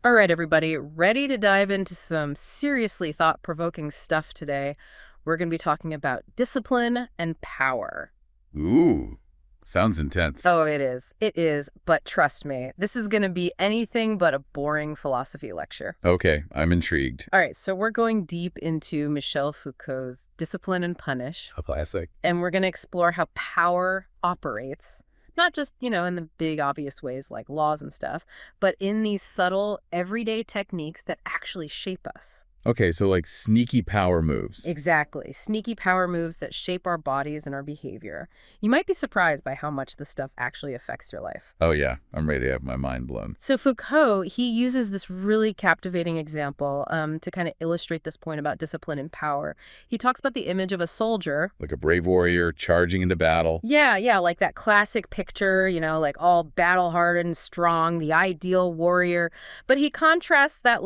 All right, everybody, ready to dive into some seriously thought-provoking stuff today. We're going to be talking about discipline and power. Ooh, sounds intense. Oh, it is. It is. But trust me, this is going to be anything but a boring philosophy lecture. Okay, I'm intrigued. All right, so we're going deep into Michel Foucault's Discipline and Punish, A classic. and we're going to explore how power operates, not just, in the big obvious ways like laws and stuff, but in these subtle, everyday techniques that actually shape us. Okay, so like sneaky power moves. Exactly. Sneaky power moves that shape our bodies and our behavior. You might be surprised by how much this stuff actually affects your life. Oh yeah, I'm ready to have my mind blown. So Foucault, he uses this really captivating example to kind of illustrate this point about discipline and power. He talks about the image of a soldier. Like a brave warrior charging into battle. Yeah, like that classic picture, like all battle-hardened, strong, the ideal warrior. But he contrasts that,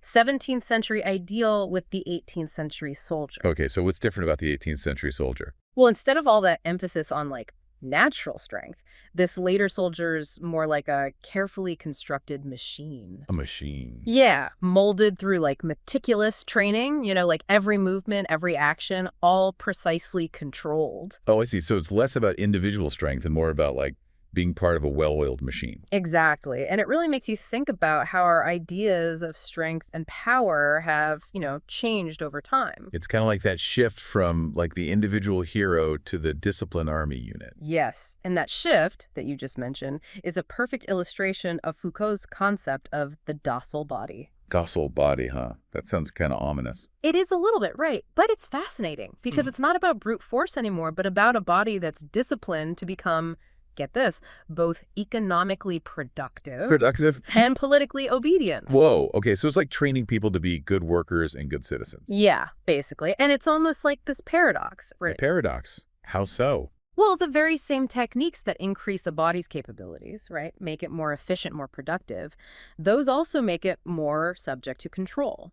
17th century ideal with the 18th century soldier. Okay, so what's different about the 18th century soldier? Well, instead of all that emphasis on, natural strength, this later soldier's more like a carefully constructed machine. A machine. Yeah, molded through, meticulous training, every movement, every action, all precisely controlled. Oh, I see. So it's less about individual strength and more about being part of a well-oiled machine. Exactly. And it really makes you think about how our ideas of strength and power have, changed over time. It's kind of like that shift from the individual hero to the disciplined army unit. Yes. And that shift that you just mentioned is a perfect illustration of Foucault's concept of the docile body. Docile body, huh? That sounds kind of ominous. It is a little bit, right? But it's fascinating because it's not about brute force anymore, but about a body that's disciplined to become, get this, both economically productive and politically obedient. Whoa. Okay, so it's like training people to be good workers and good citizens. Yeah, basically. And it's almost like this paradox, right? A paradox. How so? Well, the very same techniques that increase a body's capabilities, right, make it more efficient, more productive, those also make it more subject to control.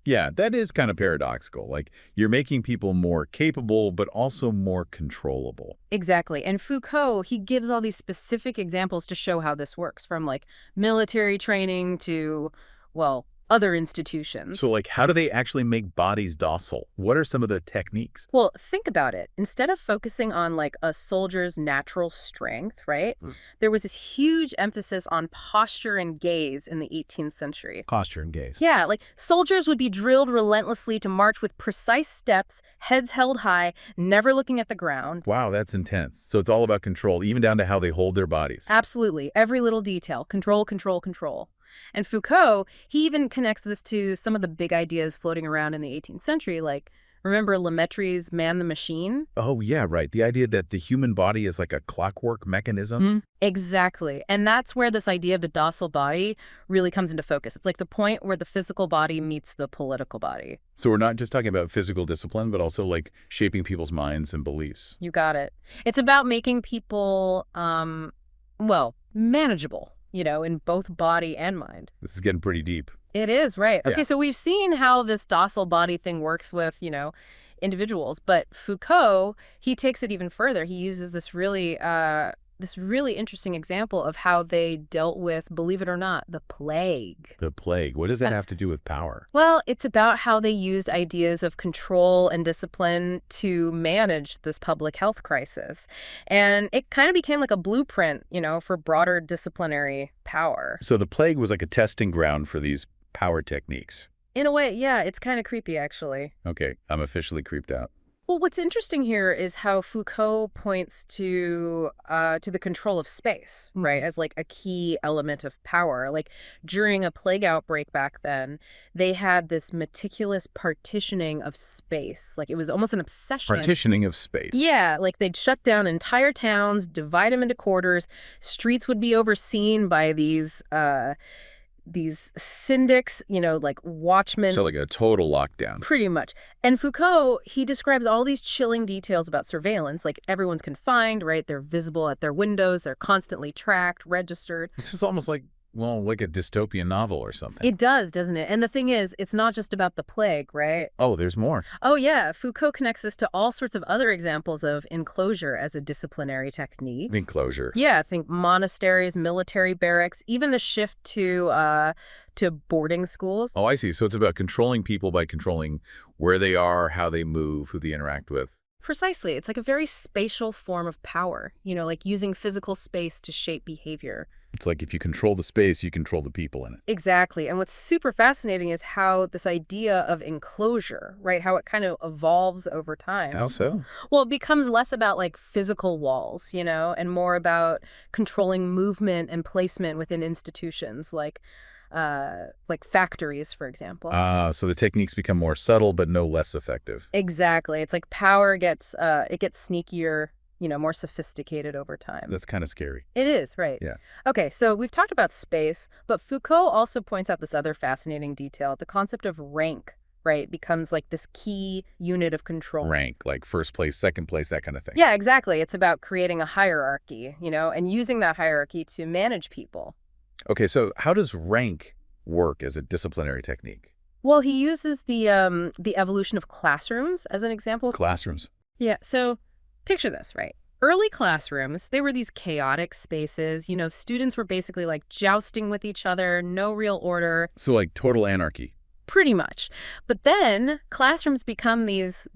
Yeah, that is kind of paradoxical. You're making people more capable, but also more controllable. Exactly. And Foucault, he gives all these specific examples to show how this works, from military training to, well, other institutions. So how do they actually make bodies docile? What are some of the techniques? Well, think about it. Instead of focusing on a soldier's natural strength, right? There was this huge emphasis on posture and gaze in the 18th century. Posture and gaze. Yeah, soldiers would be drilled relentlessly to march with precise steps, heads held high, never looking at the ground. Wow, that's intense. So it's all about control, even down to how they hold their bodies. Absolutely. Every little detail. Control, control, control. And Foucault, he even connects this to some of the big ideas floating around in the 18th century, remember Lemaitrie's Man the Machine? Oh, yeah, right. The idea that the human body is like a clockwork mechanism. Exactly. And that's where this idea of the docile body really comes into focus. It's the point where the physical body meets the political body. So we're not just talking about physical discipline, but also shaping people's minds and beliefs. You got it. It's about making people, manageable, in both body and mind. This is getting pretty deep. It is, right. Okay, Yeah. so we've seen how this docile body thing works with, individuals. But Foucault, he takes it even further. He uses this really interesting example of how they dealt with, believe it or not, the plague. The plague. What does that have to do with power? Well, it's about how they used ideas of control and discipline to manage this public health crisis. And it kind of became like a blueprint, for broader disciplinary power. So the plague was like a testing ground for these power techniques. In a way, yeah, it's kind of creepy, actually. Okay, I'm officially creeped out. Well, what's interesting here is how Foucault points to the control of space, right, as a key element of power. During a plague outbreak back then, they had this meticulous partitioning of space. It was almost an obsession. Partitioning of space. Yeah, they'd shut down entire towns, divide them into quarters. Streets would be overseen by these syndics, watchmen. So a total lockdown. Pretty much. And Foucault, he describes all these chilling details about surveillance, everyone's confined, right? They're visible at their windows, they're constantly tracked, registered. This is almost like Well, like a dystopian novel or something. It does, doesn't it? And the thing is, it's not just about the plague, right? Oh, there's more. Oh, yeah. Foucault connects this to all sorts of other examples of enclosure as a disciplinary technique. Enclosure. Yeah, think monasteries, military barracks, even the shift to boarding schools. Oh, I see. So it's about controlling people by controlling where they are, how they move, who they interact with. Precisely. It's like a very spatial form of power, like using physical space to shape behavior. It's like if you control the space, you control the people in it. Exactly. And what's super fascinating is how this idea of enclosure, right, how it kind of evolves over time. How so? Well, it becomes less about like physical walls, and more about controlling movement and placement within institutions like factories, for example. So the techniques become more subtle, but no less effective. Exactly. It's like power gets sneakier, more sophisticated over time. That's kind of scary. It is, right. Yeah. Okay, so we've talked about space, but Foucault also points out this other fascinating detail. The concept of rank, right, becomes like this key unit of control. Rank, like first place, second place, that kind of thing. Yeah, exactly. It's about creating a hierarchy, and using that hierarchy to manage people. Okay, so how does rank work as a disciplinary technique? Well, he uses the evolution of classrooms as an example. Classrooms. Yeah, so picture this, right? Early classrooms, they were these chaotic spaces. Students were basically like jousting with each other, no real order. So like total anarchy. Pretty much. But then classrooms become these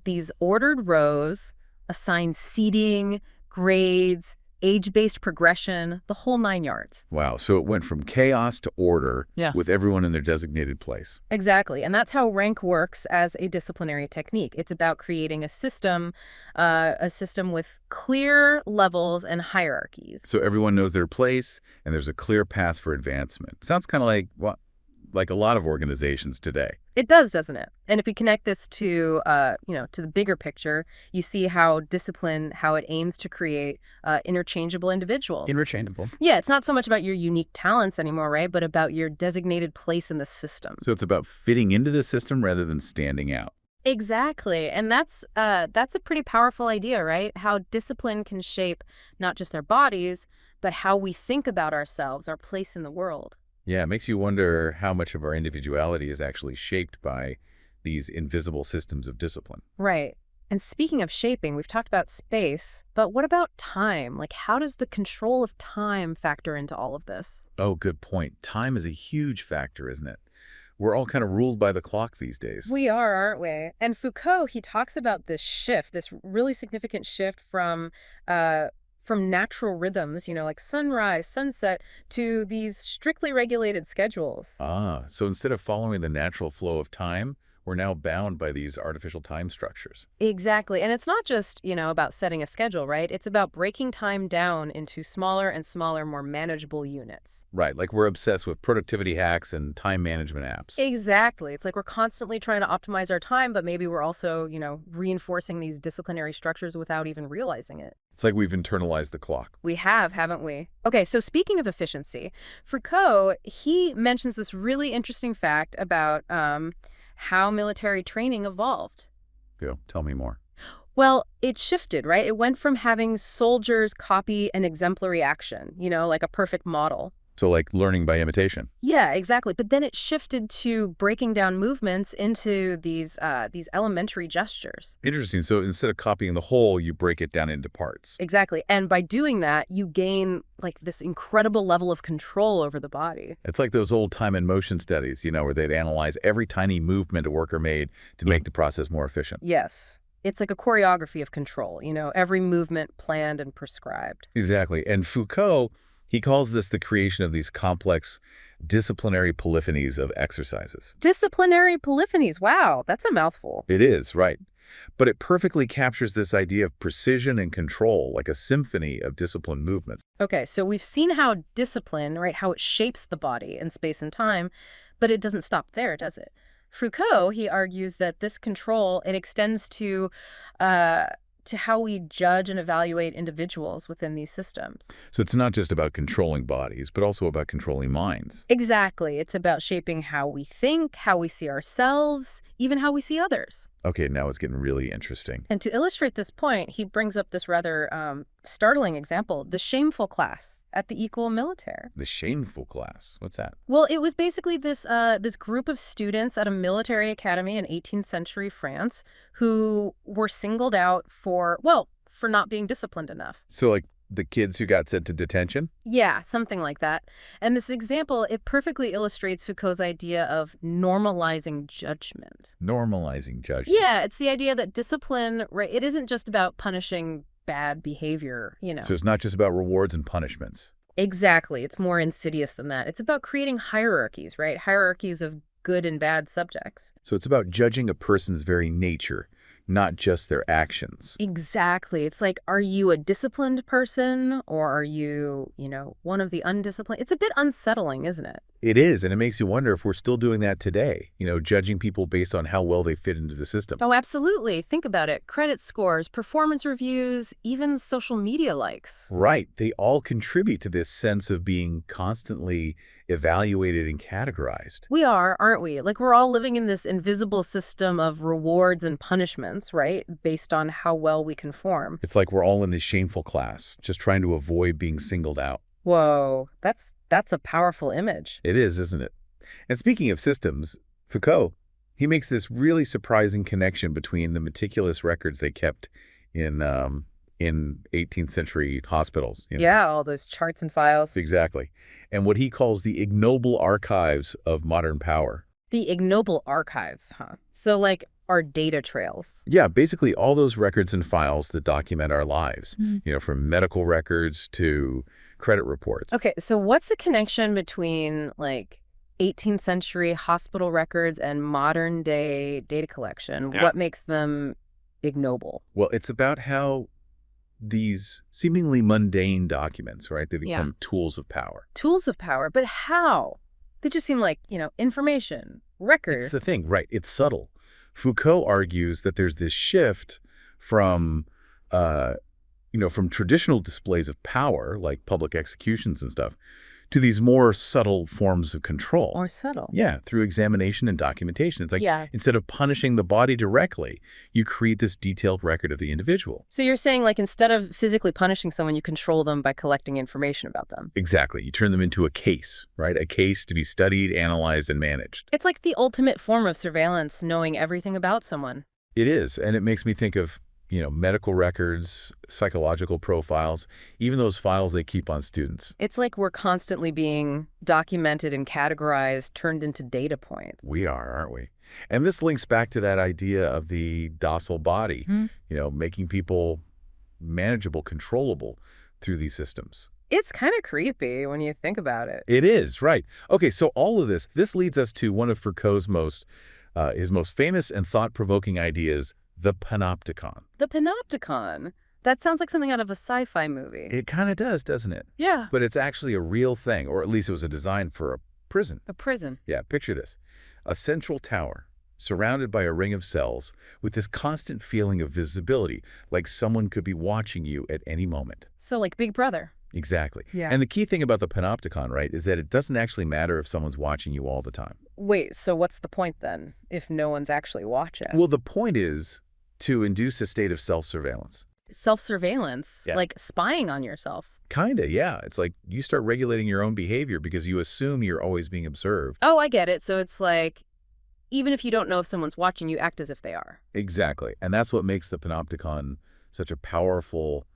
ordered rows, assigned seating, grades, age-based progression, the whole 9 yards. Wow, so it went from chaos to order Yeah. with everyone in their designated place. Exactly. And that's how rank works as a disciplinary technique. It's about creating a system with clear levels and hierarchies. So everyone knows their place, and there's a clear path for advancement. Sounds kind of like a lot of organizations today. It does, doesn't it? And if we connect this to the bigger picture, you see how discipline, how it aims to create interchangeable individuals. Interchangeable. Yeah, it's not so much about your unique talents anymore, right? But about your designated place in the system. So it's about fitting into the system rather than standing out. Exactly. And that's a pretty powerful idea, right? How discipline can shape not just our bodies, but how we think about ourselves, our place in the world. Yeah, it makes you wonder how much of our individuality is actually shaped by these invisible systems of discipline. Right. And speaking of shaping, we've talked about space, but what about time? Like, how does the control of time factor into all of this? Oh, good point. Time is a huge factor, isn't it? We're all kind of ruled by the clock these days. We are, aren't we? And Foucault, he talks about this shift, this really significant shift from natural rhythms, like sunrise, sunset, to these strictly regulated schedules. So instead of following the natural flow of time, we're now bound by these artificial time structures. Exactly. And it's not just, about setting a schedule, right? It's about breaking time down into smaller and smaller, more manageable units. Right, like we're obsessed with productivity hacks and time management apps. Exactly. It's like we're constantly trying to optimize our time, but maybe we're also, reinforcing these disciplinary structures without even realizing it. It's like we've internalized the clock. We have, haven't we? Okay, so speaking of efficiency, Foucault, he mentions this really interesting fact about how military training evolved. Phil, tell me more. Well, it shifted, right? It went from having soldiers copy an exemplary action, like a perfect model. So like learning by imitation. Yeah, exactly. But then it shifted to breaking down movements into these elementary gestures. Interesting. So instead of copying the whole, you break it down into parts. Exactly. And by doing that, you gain like this incredible level of control over the body. It's like those old time and motion studies, where they'd analyze every tiny movement a worker made to make the process more efficient. Yes. It's like a choreography of control, every movement planned and prescribed. Exactly. And Foucault, he calls this the creation of these complex disciplinary polyphonies of exercises. Disciplinary polyphonies. Wow, that's a mouthful. It is, right. But it perfectly captures this idea of precision and control, like a symphony of disciplined movements. Okay, so we've seen how discipline, right, how it shapes the body in space and time, but it doesn't stop there, does it? Foucault, he argues that this control, it extends to how we judge and evaluate individuals within these systems. So it's not just about controlling bodies, but also about controlling minds. Exactly. It's about shaping how we think, how we see ourselves, even how we see others. Okay, now it's getting really interesting. And to illustrate this point, he brings up this rather startling example, the shameful class at the École Militaire. The shameful class. What's that? Well, it was basically this group of students at a military academy in 18th century France who were singled out for not being disciplined enough. So, like, the kids who got sent to detention? Yeah, something like that. And this example, it perfectly illustrates Foucault's idea of normalizing judgment. Normalizing judgment. Yeah, it's the idea that discipline, right, it isn't just about punishing bad behavior, So it's not just about rewards and punishments. Exactly. It's more insidious than that. It's about creating hierarchies, right? Hierarchies of good and bad subjects. So it's about judging a person's very nature, not just their actions. Exactly. It's like, are you a disciplined person or are you, one of the undisciplined? It's a bit unsettling, isn't it? It is, and it makes you wonder if we're still doing that today, judging people based on how well they fit into the system. Oh, absolutely. Think about it. Credit scores, performance reviews, even social media likes. Right. They all contribute to this sense of being constantly evaluated and categorized. We are, aren't we? Like we're all living in this invisible system of rewards and punishments, right? Based on how well we conform. It's like we're all in this shameful class, just trying to avoid being singled out. Whoa, that's a powerful image. It is, isn't it? And speaking of systems, Foucault, he makes this really surprising connection between the meticulous records they kept in 18th century hospitals. Yeah, all those charts and files. Exactly. And what he calls the ignoble archives of modern power. The ignoble archives, huh? So like our data trails. Yeah, basically all those records and files that document our lives, from medical records to credit reports. Okay, so what's the connection between like 18th century hospital records and modern day data collection? Yeah. What makes them ignoble? Well, it's about how these seemingly mundane documents, right, they become tools of power. Tools of power, but how? They just seem like, information, records. It's the thing, right? It's subtle. Foucault argues that there's this shift from traditional displays of power, like public executions and stuff, to these more subtle forms of control. More subtle. Yeah, through examination and documentation. It's like instead of punishing the body directly, you create this detailed record of the individual. So you're saying like instead of physically punishing someone, you control them by collecting information about them. Exactly. You turn them into a case, right? A case to be studied, analyzed, and managed. It's like the ultimate form of surveillance, knowing everything about someone. It is, and it makes me think of medical records, psychological profiles, even those files they keep on students. It's like we're constantly being documented and categorized, turned into data points. We are, aren't we? And this links back to that idea of the docile body, making people manageable, controllable through these systems. It's kind of creepy when you think about it. It is, right. Okay, so all of this leads us to one of Foucault's his most famous and thought-provoking ideas, the panopticon. The panopticon. That sounds like something out of a sci-fi movie. It kind of does, doesn't it? Yeah. But it's actually a real thing, or at least it was a design for a prison. A prison. Yeah, picture this. A central tower surrounded by a ring of cells with this constant feeling of visibility, like someone could be watching you at any moment. So like Big Brother. Exactly. Yeah. And the key thing about the panopticon, right, is that it doesn't actually matter if someone's watching you all the time. Wait, so what's the point then, if no one's actually watching? Well, the point is to induce a state of self-surveillance. Self-surveillance? Yeah. Like spying on yourself? Kinda, yeah. It's like you start regulating your own behavior because you assume you're always being observed. Oh, I get it. So it's like, even if you don't know if someone's watching, you act as if they are. Exactly. And that's what makes the panopticon such a powerful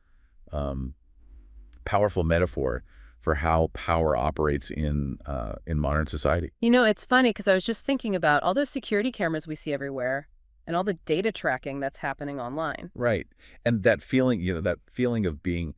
metaphor for how power operates in modern society. It's funny because I was just thinking about all those security cameras we see everywhere and all the data tracking that's happening online. Right. And that feeling of being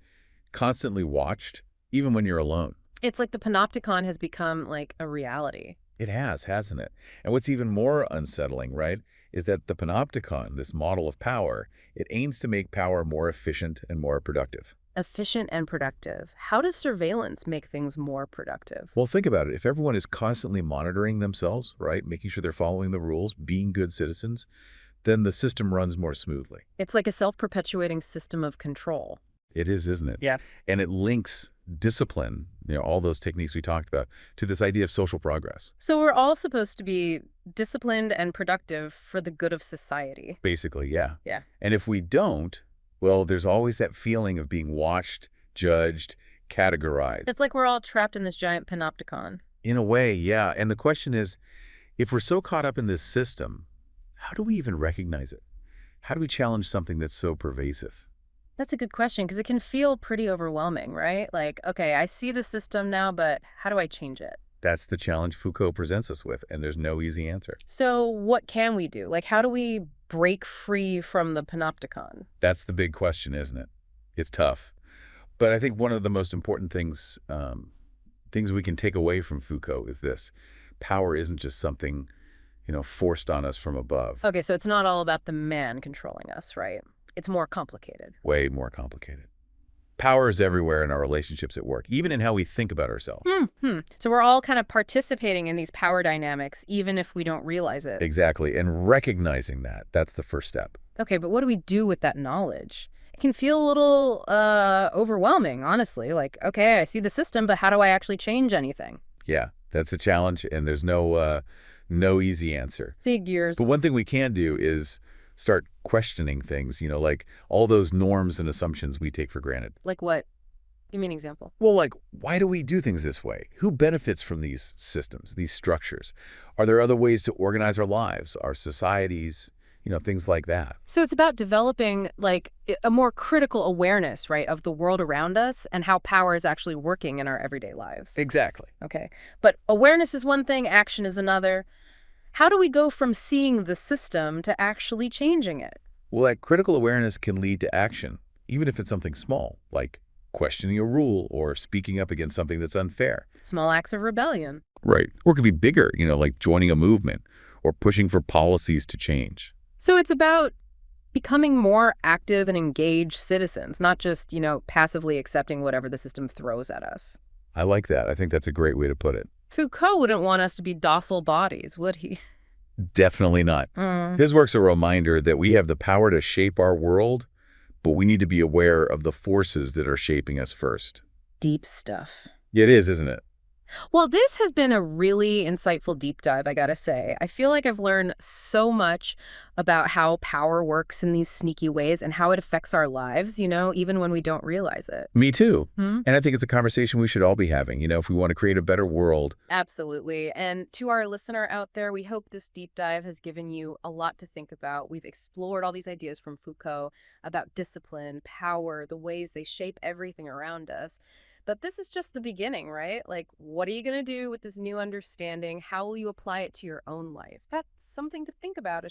constantly watched, even when you're alone. It's like the panopticon has become like a reality. It has, hasn't it? And what's even more unsettling, right, is that the panopticon, this model of power, it aims to make power more efficient and more productive. Efficient and productive. How does surveillance make things more productive? Well, think about it. If everyone is constantly monitoring themselves, right, making sure they're following the rules, being good citizens, then the system runs more smoothly. It's like a self-perpetuating system of control. It is, isn't it? Yeah. And it links discipline, all those techniques we talked about, to this idea of social progress. So we're all supposed to be disciplined and productive for the good of society. Basically, yeah. Yeah. And if we don't, well, there's always that feeling of being watched, judged, categorized. It's like we're all trapped in this giant panopticon. In a way, yeah. And the question is, if we're so caught up in this system, how do we even recognize it? How do we challenge something that's so pervasive? That's a good question because it can feel pretty overwhelming, right? Like, okay, I see the system now, but how do I change it? That's the challenge Foucault presents us with, and there's no easy answer. So what can we do? Like, how do we break free from the panopticon? That's the big question, isn't it? It's tough. But I think one of the most important things we can take away from Foucault is this. Power isn't just something, forced on us from above. Okay, so it's not all about the man controlling us, right? It's more complicated. Way more complicated. Power is everywhere in our relationships at work, even in how we think about ourselves. So we're all kind of participating in these power dynamics, even if we don't realize it. Exactly. And recognizing that's the first step. Okay, but what do we do with that knowledge? It can feel a little overwhelming, honestly. Like, okay, I see the system, but how do I actually change anything? Yeah, that's a challenge, and there's no easy answer. Figures. But one thing we can do is start questioning things, like all those norms and assumptions we take for granted. Like what? Give me an example. Well, like, why do we do things this way? Who benefits from these systems, these structures? Are there other ways to organize our lives, our societies, things like that? So it's about developing like a more critical awareness, right, of the world around us and how power is actually working in our everyday lives. Exactly. Okay. But awareness is one thing, action is another. How do we go from seeing the system to actually changing it? Well, that critical awareness can lead to action, even if it's something small, like questioning a rule or speaking up against something that's unfair. Small acts of rebellion. Right. Or it could be bigger, like joining a movement or pushing for policies to change. So it's about becoming more active and engaged citizens, not just, passively accepting whatever the system throws at us. I like that. I think that's a great way to put it. Foucault wouldn't want us to be docile bodies, would he? Definitely not. His work's a reminder that we have the power to shape our world, but we need to be aware of the forces that are shaping us first. Deep stuff. Yeah, it is, isn't it? Well, this has been a really insightful deep dive, I gotta say. I feel like I've learned so much about how power works in these sneaky ways and how it affects our lives, even when we don't realize it. Me too. And I think it's a conversation we should all be having, if we want to create a better world. Absolutely. And to our listener out there, we hope this deep dive has given you a lot to think about. We've explored all these ideas from Foucault about discipline, power, the ways they shape everything around us. But this is just the beginning, right? Like, what are you going to do with this new understanding? How will you apply it to your own life? That's something to think about.